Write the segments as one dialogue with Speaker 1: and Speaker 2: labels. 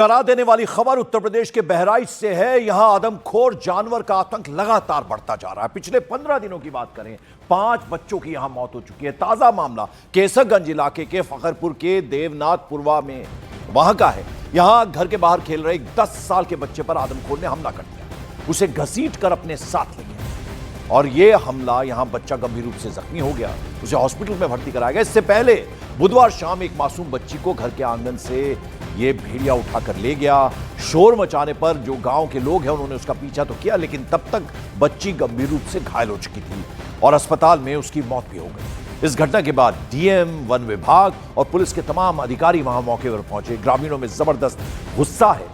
Speaker 1: डरा देने वाली खबर उत्तर प्रदेश के बहराइच से है। यहां आदमखोर जानवर का आतंक लगातार बढ़ता जा रहा है। पिछले 15 दिनों की बात करें, 5 बच्चों की यहां मौत हो चुकी है। ताजा मामला केसरगंज इलाके के फखरपुर के देवनाथपुरवा में वहां का है। यहां घर के बाहर खेल रहे 10 साल के बच्चे पर आदमखोर ने हमला कर दिया, उसे घसीट कर अपने साथ ले गया और यह हमला यहां बच्चा गंभीर रूप से जख्मी हो गया, उसे हॉस्पिटल में भर्ती कराया गया। इससे पहले बुधवार शाम एक मासूम बच्ची को घर के आंगन से ये भेड़िया उठाकर ले गया। शोर मचाने पर जो गांव के लोग हैं उन्होंने उसका पीछा तो किया, लेकिन तब तक बच्ची गंभीर रूप से घायल हो चुकी थी और अस्पताल में उसकी मौत भी हो गई। इस घटना के बाद डीएम, वन विभाग और पुलिस के तमाम अधिकारी वहां मौके पर पहुंचे। ग्रामीणों में जबरदस्त गुस्सा है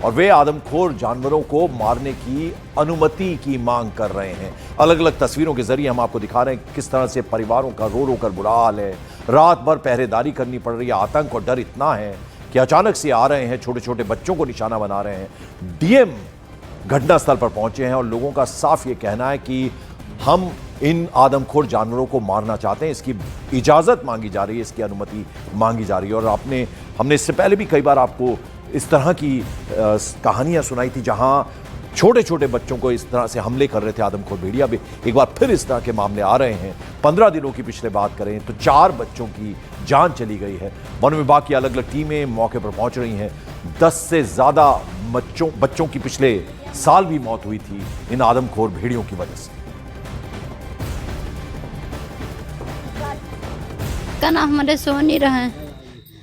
Speaker 1: और वे आदमखोर जानवरों को मारने की अनुमति की मांग कर रहे हैं। अलग अलग तस्वीरों के जरिए हम आपको दिखा रहे हैं किस तरह से परिवारों का रो रो कर बुरा हाल है। रात भर पहरेदारी करनी पड़ रही है। आतंक और डर इतना है कि अचानक से आ रहे हैं, छोटे छोटे बच्चों को निशाना बना रहे हैं। डीएम घटनास्थल पर पहुंचे हैं और लोगों का साफ ये कहना है कि हम इन आदमखोर जानवरों को मारना चाहते हैं, इसकी इजाजत मांगी जा रही है, इसकी अनुमति मांगी जा रही है। और हमने इससे पहले भी कई बार आपको इस तरह की कहानियां सुनाई थी जहां छोटे छोटे बच्चों को इस तरह से हमले कर रहे थे आदमखोर भेड़िया भी। एक बार फिर इस तरह के मामले आ रहे हैं। 15 दिनों की पिछले बात करें तो 4 बच्चों की जान चली गई है। वन विभाग की अलग अलग टीमें मौके पर पहुंच रही हैं। 10 से ज्यादा बच्चों की पिछले साल भी मौत हुई थी इन आदमखोर भेड़ियों की वजह से।
Speaker 2: का नाम हमारे सोनी रहे।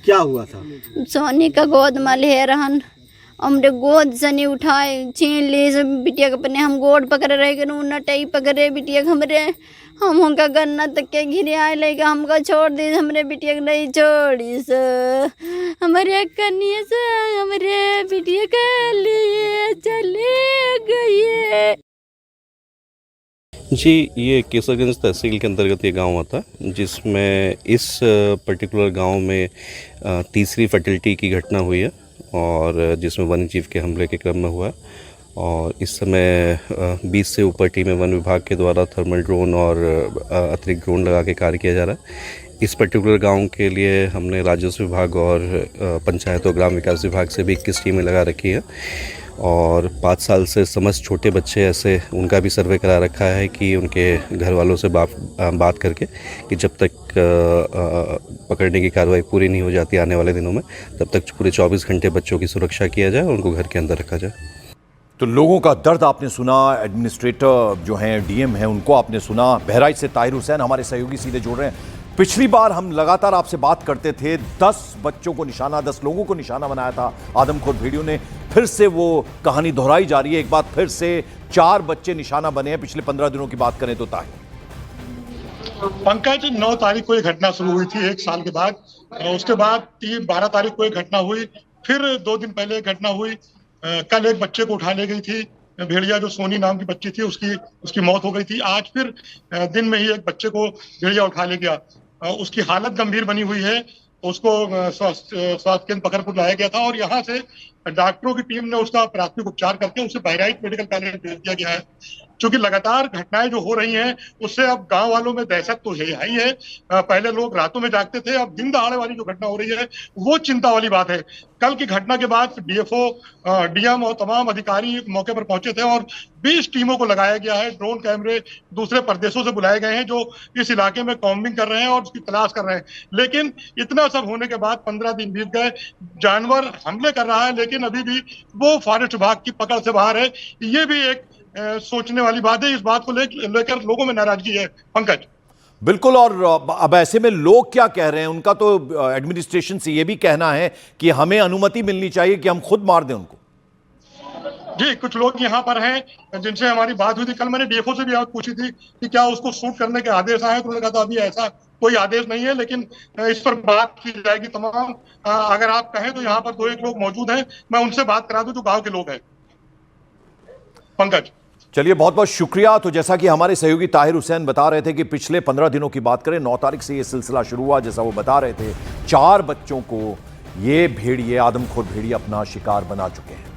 Speaker 3: क्या हुआ था?
Speaker 2: सोनी का गोद में ले रहन, हमरे गोद से नहीं उठाए, छीन ली सब बिटिया के अपने। हम गोद पकड़े रह गए, नटई पकड़े बिटिया के हमरे। हम उनका गन्ना तक के घिरे आए लेके हमका छोड़ दी, हमरे बिटिया के नहीं छोड़ी से। हमारे कन्या से हमरे बिटिया के लिए चले गए।
Speaker 4: जी, ये केसरगंज तहसील के अंतर्गत ये गांव आता है, जिसमें इस पर्टिकुलर गांव में तीसरी फर्टिलिटी की घटना हुई है और जिसमें वन्य जीव के हमले के क्रम में हुआ है। और इस समय 20 से ऊपर टीमें वन विभाग के द्वारा थर्मल ड्रोन और अतिरिक्त ड्रोन लगा के कार्य किया जा रहा है। इस पर्टिकुलर गांव के लिए हमने राजस्व विभाग और पंचायत और ग्राम विकास विभाग से भी 21 टीमें लगा रखी है और 5 साल से समस्त छोटे बच्चे ऐसे उनका भी सर्वे करा रखा है कि उनके घर वालों से बात करके कि जब तक पकड़ने की कार्रवाई पूरी नहीं हो जाती आने वाले दिनों में, तब तक पूरे 24 घंटे बच्चों की सुरक्षा किया जाए और उनको घर के अंदर रखा जाए।
Speaker 1: तो लोगों का दर्द आपने सुना, एडमिनिस्ट्रेटर जो हैं, डीएम हैं, उनको आपने सुना। बहराइच से ताहिर हुसैन हमारे सहयोगी सीधे जुड़ रहे हैं। पिछली बार हम लगातार आपसे बात करते थे, 10 बच्चों को निशाना, 10 लोगों को निशाना बनाया था आदमखोर भेड़ियों ने। फिर से वो कहानी दोहराई जा रही है। एक बार फिर से 4 बच्चे निशाना बने हैं पिछले 15 दिनों की बात करें तो। ताहिर
Speaker 5: पंकज, 9 तारीख को एक घटना शुरू हुई थी 1 साल के बाद। उसके बाद 12 तारीख को एक घटना हुई, फिर 2 दिन पहले एक घटना हुई। कल एक बच्चे को उठा ले गई थी भेड़िया, जो सोनी नाम की बच्ची थी, उसकी मौत हो गई थी। आज फिर दिन में ही एक बच्चे को भेड़िया उठा ले गया, उसकी हालत गंभीर बनी हुई है। उसको स्वास्थ्य केंद्र फखरपुर लाया गया था और यहाँ से डॉक्टरों की टीम ने उसका प्राथमिक उपचार करके उसे बहराइच मेडिकल कॉलेज भेज दिया गया है। क्योंकि लगातार घटनाएं जो हो रही हैं उससे अब गांव वालों में दहशत तो है ही है। पहले लोग रातों में जागते थे, अब दिन दहाड़े वाली जो घटना हो रही है वो चिंता वाली बात है। कल की घटना के बाद डीएफओ, डीएम और तमाम अधिकारी मौके पर पहुंचे थे और 20 टीमों को लगाया गया है। ड्रोन कैमरे दूसरे प्रदेशों से बुलाए गए हैं जो इस इलाके में कॉम्बिंग कर रहे हैं और उसकी तलाश कर रहे हैं। लेकिन इतना सब होने के बाद 15 दिन बीत गए, जानवर हमले कर रहा है लेकिन अभी भी वो फॉरेस्ट विभाग की पकड़ से बाहर है। ये भी एक सोचने वाली बात है। इस बात को लेकर लोगों में नाराजगी है पंकज।
Speaker 1: बिल्कुल। और अब ऐसे में लोग क्या कह रहे हैं? उनका तो एडमिनिस्ट्रेशन से ये भी कहना है कि हमें अनुमति मिलनी चाहिए कि हम खुद मार दें उनको।
Speaker 5: जी, कुछ लोग यहाँ पर हैं जिनसे हमारी बात हुई थी। कल मैंने डीएफओ से भी बात पूछी थी कि क्या उसको शूट करने के आदेश आए, तो उन्होंने कहा था अभी ऐसा कोई आदेश नहीं है, लेकिन इस पर बात की जाएगी तमाम। अगर आप कहें तो यहाँ पर 2-1 लोग मौजूद हैं, मैं उनसे बात करा दूं जो गाँव के लोग हैं पंकज।
Speaker 1: चलिए, बहुत बहुत शुक्रिया। तो जैसा कि हमारे सहयोगी ताहिर हुसैन बता रहे थे कि पिछले 15 दिनों की बात करें, 9 तारीख से ये सिलसिला शुरू हुआ। जैसा वो बता रहे थे, 4 बच्चों को ये आदमखोर भेड़िए अपना शिकार बना चुके हैं।